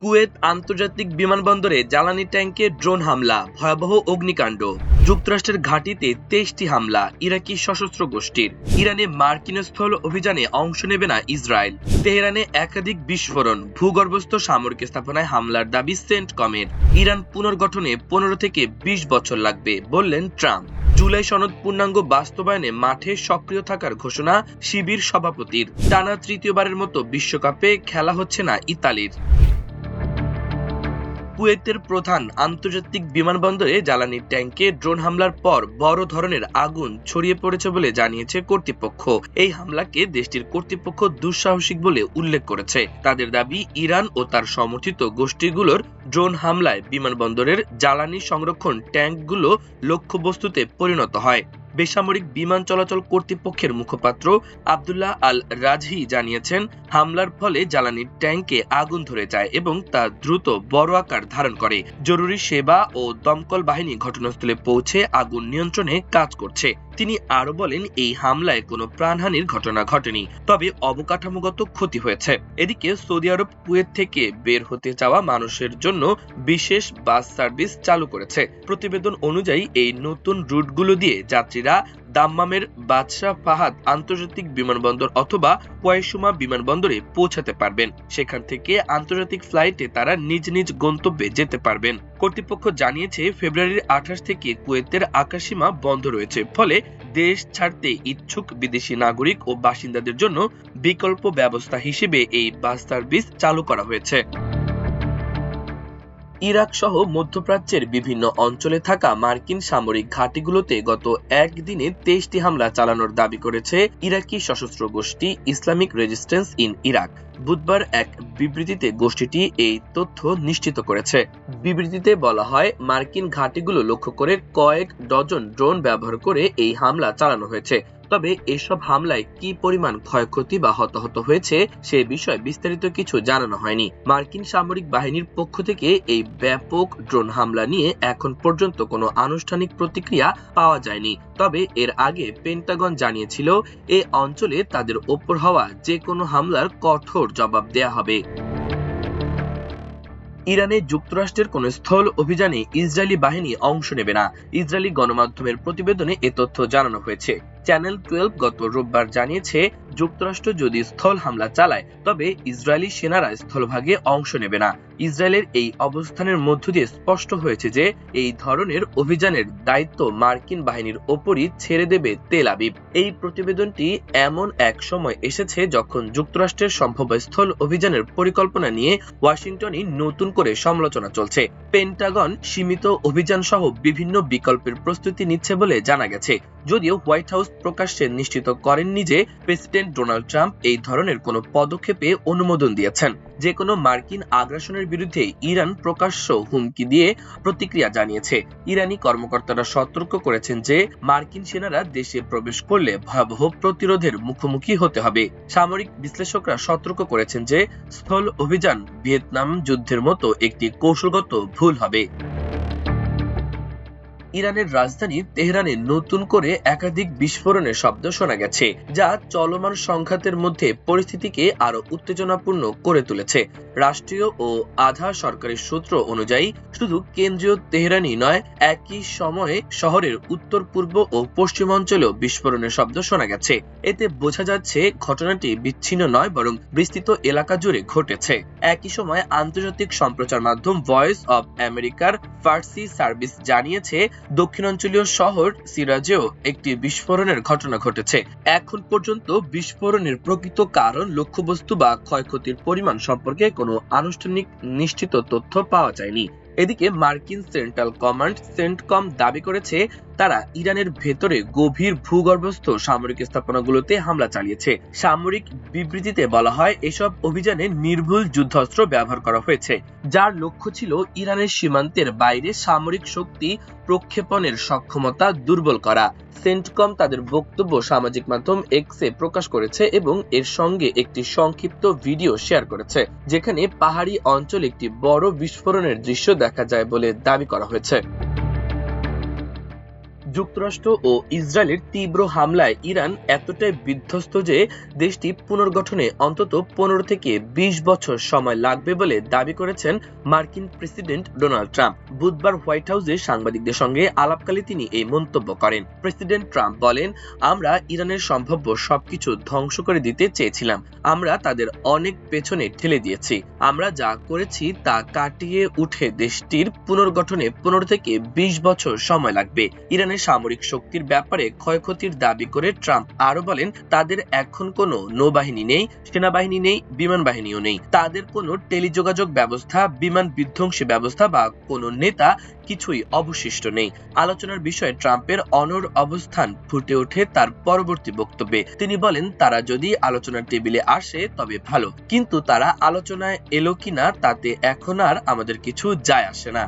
Kuwait আন্তর্জাতিক বিমানবন্দরে জ্বালানি ট্যাঙ্কে ড্রোন হামলা, ভয়াবহ অগ্নিকাণ্ড। যুক্তরাষ্ট্রের ঘাঁটিতে ২৩টি হামলা ইরাকি সশস্ত্র গোষ্ঠীর। ইরানে মার্কিন স্থল অভিযানে অংশ নেবে না ইসরায়েল। তেহরানে একাধিক বিস্ফোরণ, ভূগর্ভস্থ সামরিক স্থাপনায় হামলার দাবি সেন্টকমের। ইরান পুনর্গঠনে ১৫ থেকে ২০ বছর লাগবে বললেন ট্রাম্প। জুলাই সনদ পূর্ণাঙ্গ বাস্তবায়নে মাঠে সক্রিয় থাকার ঘোষণা শিবির সভাপতির। টানা তৃতীয়বারের মতো বিশ্বকাপে খেলা হচ্ছে না ইতালির। কুয়েতের প্রধান আন্তর্জাতিক বিমানবন্দরে জ্বালানি ট্যাঙ্কে ড্রোন হামলার পর বড় ধরনের আগুন ছড়িয়ে পড়েছে বলে জানিয়েছে কর্তৃপক্ষ। এই হামলাকে দেশটির কর্তৃপক্ষ দুঃসাহসিক বলে উল্লেখ করেছে। তাদের দাবি, ইরান ও তার সমর্থিত গোষ্ঠীগুলোর ড্রোন হামলায় বিমানবন্দরের জ্বালানি সংরক্ষণ ট্যাঙ্কগুলো লক্ষ্যবস্তুতে পরিণত হয়। বেসামরিক বিমান চলাচল কর্তৃপক্ষের মুখপাত্র আব্দুল্লাহ আল রাজহি জানিয়েছেন, হামলার ফলে জ্বালানির ট্যাঙ্কে আগুন ধরে যায় এবং তা দ্রুত বড় আকার ধারণ করে। জরুরি সেবা ও দমকল বাহিনী ঘটনাস্থলে পৌঁছে আগুন নিয়ন্ত্রণে কাজ করছে। তিনি আরো বলেন, এই হামলায় কোনো প্রাণহানির ঘটনা ঘটেনি, তবে অবকাঠামোগত ক্ষতি হয়েছে। এদিকে সৌদি আরব কুয়েত থেকে বের হতে চাওয়া মানুষের জন্য বিশেষ বাস সার্ভিস চালু করেছে। প্রতিবেদন অনুযায়ী এই নতুন রুটগুলো দিয়ে যাত্রীরা দাম্মামের বাদশাহ ফাহাদ আন্তর্জাতিক বিমানবন্দর অথবা কোয়াইশুমা বিমানবন্দরে পৌঁছাতে পারবেন। সেখান থেকে আন্তর্জাতিক ফ্লাইটে তারা নিজ নিজ গন্তব্যে যেতে পারবেন। কর্তৃপক্ষ জানিয়েছে, ফেব্রুয়ারির ২৮ থেকে কুয়েতের আকাশসীমা বন্ধ রয়েছে, ফলে দেশ ছাড়তে ইচ্ছুক বিদেশি নাগরিক ও বাসিন্দাদের জন্য বিকল্প ব্যবস্থা হিসেবে এই বাস সার্ভিস চালু করা হয়েছে। ইরাক সহ মধ্যপ্রাচ্যের বিভিন্ন অঞ্চলে থাকা মার্কিন সামরিক ঘাঁটিগুলোতে গত একদিনে ২৩টি হামলা চালানোর দাবি করেছে ইরাকি সশস্ত্র গোষ্ঠী ইসলামিক রেজিস্ট্যান্স ইন ইরাক। বুধবার এক বিবৃতিতে গোষ্ঠীটি এই তথ্য নিশ্চিত করেছে। বিবৃতিতে বলা হয়, মার্কিন ঘাঁটিগুলো লক্ষ্য করে কয়েক ডজন ড্রোন ব্যবহার করে এই হামলা চালানো হয়েছে। তবে এসব হামলায় কি পরিমাণ ক্ষয়ক্ষতি বা হতাহত হয়েছে সে বিষয়ে বিস্তারিত কিছু জানানো হয়নি। মার্কিন সামরিক বাহিনীর পক্ষ থেকে এই ব্যাপক ড্রোন হামলা নিয়ে এখন পর্যন্ত কোনো আনুষ্ঠানিক প্রতিক্রিয়া পাওয়া যায়নি। তবে এর আগে পেন্টাগন জানিয়েছিল, এ অঞ্চলে তাদের ওপর হওয়া যে কোনো হামলার কঠোর জবাব দেয়া হবে। ইরানে যুক্তরাষ্ট্রের কোন স্থল অভিযানে ইসরায়েলি বাহিনী অংশ নেবে না। ইসরায়েলি গণমাধ্যমের প্রতিবেদনে এ তথ্য জানানো হয়েছে। চ্যানেল 12 গত রোববার জানিয়েছে, যুক্তরাষ্ট্র যদি স্থল হামলা চালায় তবে ইসরায়েলি সেনারা স্থলভাগে অংশ নেবে না। ইসরায়েলের এই অবস্থানের মধ্য দিয়ে স্পষ্ট হয়েছে যে এই ধরনের অভিযানের দায়িত্ব মার্কিন বাহিনীর ওপরই ছেড়ে দেবে তেল আবিব। এই প্রতিবেদনটি এমন এক সময় এসেছে যখন যুক্তরাষ্ট্রের সম্ভাব্য স্থল অভিযানের পরিকল্পনা নিয়ে ওয়াশিংটনে নতুন করে সমালোচনা চলছে। পেন্টাগন সীমিত অভিযান সহ বিভিন্ন বিকল্পের প্রস্তুতি নিচ্ছে বলে জানা গেছে। যদিও হোয়াইট হাউস প্রকাশ্যে নিশ্চিত করেননি যে প্রেসিডেন্ট ডোনাল্ড ট্রাম্প এই ধরনের কোনো পদক্ষেপে অনুমোদন দিয়েছেন। যে কোনো মার্কিন আগ্রাসনের বিরুদ্ধে ইরান প্রকাশ্য হুমকি দিয়ে প্রতিক্রিয়া জানিয়েছে। ইরানি কর্মকর্তারা সতর্ক করেছেন যে মার্কিন সেনারা দেশে প্রবেশ করলে ভয়াবহ প্রতিরোধের মুখোমুখি হতে হবে। সামরিক বিশ্লেষকরা সতর্ক করেছেন যে স্থল অভিযান ভিয়েতনাম যুদ্ধের মতো একটি কৌশলগত ভুল হবে। ইরানের রাজধানী তেহরানে নতুন করে একাধিক বিস্ফোরণের শব্দ শোনা গেছে, যা চলমান সংঘাতের মধ্যে পরিস্থিতিকে আরো উত্তেজনাপূর্ণ করে তুলেছে। রাষ্ট্রীয় ও আধা সরকারি সূত্র অনুযায়ী শুধু কেন্দ্রীয় তেহরানই নয়, একই সময়ে শহরের উত্তর পূর্ব ও পশ্চিমাঞ্চলেও বিস্ফোরণের শব্দ শোনা গেছে। এতে বোঝা যাচ্ছে ঘটনাটি বিচ্ছিন্ন নয়, বরং বিস্তৃত এলাকা জুড়ে ঘটেছে। একই সময় আন্তর্জাতিক সম্প্রচার মাধ্যম ভয়েস অব আমেরিকার ফার্সি সার্ভিস জানিয়েছে, দক্ষিণাঞ্চলীয় শহর সিরাজেও একটি বিস্ফোরণের ঘটনা ঘটেছে। এখন পর্যন্ত বিস্ফোরণের প্রকৃত কারণ, লক্ষ্যবস্তু বা ক্ষয়ক্ষতির পরিমাণ সম্পর্কে কোনো আনুষ্ঠানিক নিশ্চিত তথ্য পাওয়া যায়নি। এদিকে মার্কিন সেন্ট্রাল কমান্ড সেন্টকম দাবি করেছে, তারা ইরানের ভেতরে গভীর ভূগর্ভস্থ সামরিক স্থাপনাগুলোতে হামলা চালিয়েছে। সামরিক বিবৃতিতে বলা হয়, এসব অভিযানে নির্ভুল যুদ্ধাস্ত্র ব্যবহার করা হয়েছে, যার লক্ষ্য ছিল ইরানের সীমান্তের বাইরে সামরিক শক্তি প্রক্ষেপণের সক্ষমতা দুর্বল করা। সেন্টকম তাদের বক্তব্য সামাজিক মাধ্যম এক্সে প্রকাশ করেছে এবং এর সঙ্গে একটি সংক্ষিপ্ত ভিডিও শেয়ার করেছে, যেখানে পাহাড়ি অঞ্চলে একটি বড় বিস্ফোরণের দৃশ্য দেখা যায় বলে দাবি করা হয়েছে। যুক্তরাষ্ট্র ও ইসরায়েলের তীব্র হামলায় ইরান এতটাই বিধ্বস্ত যে দেশটি পুনর্গঠনে অন্তত 15 থেকে 20 বছর সময় লাগবে বলে দাবি করেছেন মার্কিন প্রেসিডেন্ট ডোনাল্ড ট্রাম্প। বুধবার হোয়াইট হাউসে সাংবাদিকদের সঙ্গে আলাপকালে তিনি এই মন্তব্য করেন। প্রেসিডেন্ট ট্রাম্প বলেন, আমরা ইরানের সম্ভাব্য সবকিছু ধ্বংস করে দিতে চেয়েছিলাম। আমরা তাদের অনেক পেছনে ঠেলে দিয়েছি। আমরা যা করেছি তা কাটিয়ে উঠে দেশটির পুনর্গঠনে 15 থেকে 20 বছর সময় লাগবে। ইরানের সামরিক শক্তির ব্যাপারে ক্ষয়ক্ষতির দাবি করে ট্রাম্প আরো বলেন, তাদের এখন কোনো নৌবাহিনী নেই, সেনাবাহিনী নেই, বিমান বাহিনীও নেই। তাদের কোনো টেলিযোগাযোগ ব্যবস্থা, বিমান বিধ্বংসী ব্যবস্থা বা কোনো নেতা কিছুই অবশিষ্ট নেই। আলোচনার বিষয়ে ট্রাম্পের অনড় অবস্থান ফুটে ওঠে তার পরবর্তী বক্তব্যে। তিনি বলেন, তারা যদি আলোচনার টেবিলে আসে তবে ভালো, কিন্তু তারা আলোচনায় এলো কিনা তাতে এখন আর আমাদের কিছু যায় আসে না।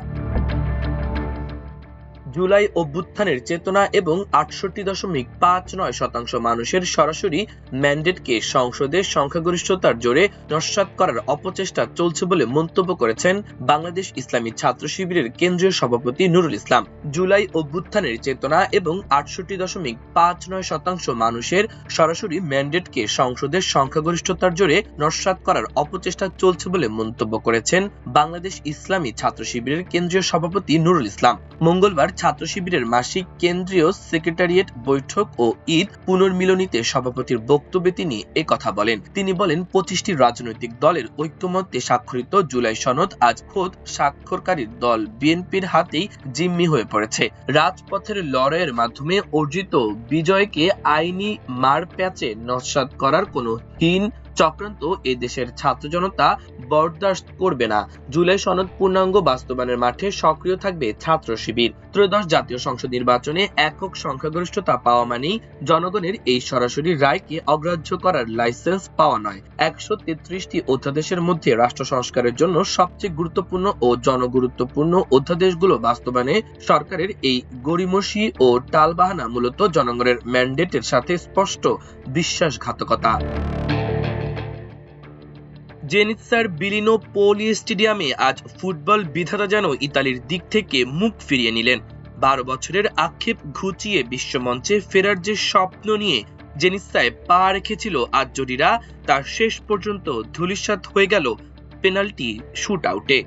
জুলাই অভ্যুত্থানের চেতনা এবং 68.59% মানুষের সরাসরি ম্যান্ডেটকে সংসদের সংখ্যাগরিষ্ঠতার জোরে নস্যাৎ করার অপচেষ্টা চলছে বলে মন্তব্য করেছেন বাংলাদেশ ইসলামী ছাত্র শিবিরের কেন্দ্রীয় সভাপতি নুরুল ইসলাম। জুলাই অভ্যুত্থানের চেতনা এবং 68.59% মানুষের সরাসরি ম্যান্ডেটকে সংসদের সংখ্যাগরিষ্ঠতার জোরে নস্যাৎ করার অপচেষ্টা চলছে বলে মন্তব্য করেছেন বাংলাদেশ ইসলামী ছাত্র শিবিরের কেন্দ্রীয় সভাপতি নুরুল ইসলাম। মঙ্গলবার ছাত্র শিবিরের মাসিক কেন্দ্রীয় সেক্রেটারিয়েট বৈঠক ও ঈদ পুনর্মিলনীতে সভাপতির বক্তব্যে তিনি একথা বলেন। তিনি বলেন, 25টি রাজনৈতিক দলের ঐক্যমত্যে স্বাক্ষরিত জুলাই সনদ আজ খোদ স্বাক্ষরকারী দল বিএনপির হাতেই জিম্মি হয়ে পড়েছে। রাজপথের লড়াইয়ের মাধ্যমে অর্জিত বিজয়কে আইনি মারপ্যাচে নস্যাৎ করার কোনো হীন চক্রান্ত এ দেশের ছাত্র জনতা বরদাস্ত করবে না। জুলাই সনদ পূর্ণাঙ্গ বাস্তবায়নের মাঠে সক্রিয় থাকবে ছাত্র শিবির। ত্রয়োদশ জাতীয় সংসদ নির্বাচনে একক সংখ্যাগরিষ্ঠতা পাওয়া মানেই জনগণের এই সরাসরি রায়কে অগ্রাহ্য করার লাইসেন্স পাওয়া নয়। 133টি অধ্যাদেশের মধ্যে রাষ্ট্র সংস্কারের জন্য সবচেয়ে গুরুত্বপূর্ণ ও জনগুরুত্বপূর্ণ অধ্যাদেশগুলো বাস্তবায়নে সরকারের এই গড়িমসি ও টালবাহানা মূলত জনগণের ম্যান্ডেটের সাথে স্পষ্ট বিশ্বাসঘাতকতা। জেনিৎসার বিলিনো পোলি স্টেডিয়ামে আজ ফুটবল বিধাতা যেন ইতালির দিক থেকে মুখ ফিরিয়ে নিলেন। 12 বছরের আক্ষেপ ঘুচিয়ে বিশ্বমঞ্চে ফেরার যে স্বপ্ন নিয়ে জেনিৎসায় পা রেখেছিল আর্জেন্টিনা, তার শেষ পর্যন্ত ধূলিসাৎ হয়ে গেল পেনাল্টি শুট আউটে।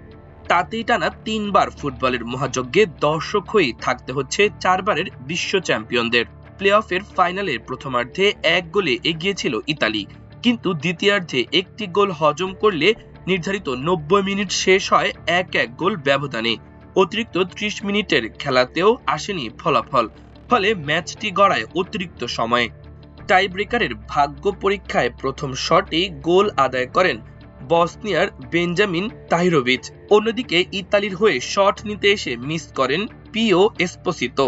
তাতেই টানা 3 বার ফুটবলের মহাযজ্ঞে দর্শক হয়েই থাকতে হচ্ছে 4 বারের বিশ্ব চ্যাম্পিয়নদের। প্লে অফের ফাইনালের প্রথমার্ধে 1 গোলে এগিয়ে ছিল ইতালি, কিন্তু দ্বিতীয়ার্ধে একটি গোল হজম করলে নির্ধারিত 90 মিনিট শেষ হয় 1-1 গোল ব্যবধানে। অতিরিক্ত 30 মিনিটের খেলাতেও আসেনি ফলাফল, ফলে ম্যাচটি গড়ায় অতিরিক্ত সময়ে। টাই ব্রেকারের ভাগ্য পরীক্ষায় প্রথম শটেই গোল আদায় করেন বসনিয়ার বেঞ্জামিন তাহিরোভিচ। অন্যদিকে ইতালির হয়ে শট নিতে এসে মিস করেন পিও এসপোসিতো।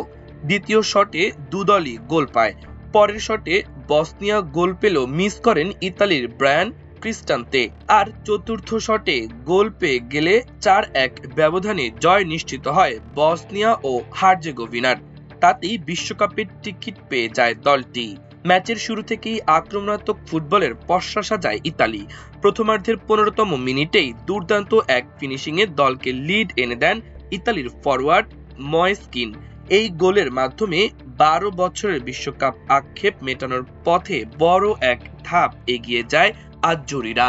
দ্বিতীয় শটে দুদলই গোল পায়। পরের শটে বসনিয়া গোল পেলেও মিস করেন ইতালির ব্রায়ান ক্রিস্টান্তে। আর চতুর্থ শটে গোল পেয়ে গেলে 4-1 ব্যবধানে জয় নিশ্চিত হয় বসনিয়া ও হার্জেগোভিনার। তাতেই বিশ্বকাপের টিকিট পেয়ে যায় দলটি। ম্যাচের শুরু থেকেই আক্রমণাত্মক ফুটবলের পসরা সাজায় ইতালি। প্রথমার্ধের 15তম মিনিটেই দুর্দান্ত এক ফিনিশিংয়ে দলকে লিড এনে দেন ইতালির ফরওয়ার্ড ময়েস্কিন। এই গোলের মাধ্যমে 12 বছরের বিশ্বকাপ আক্ষেপ মেটানোর পথে বড় এক ধাপ এগিয়ে যায় আর্জেন্টিনা।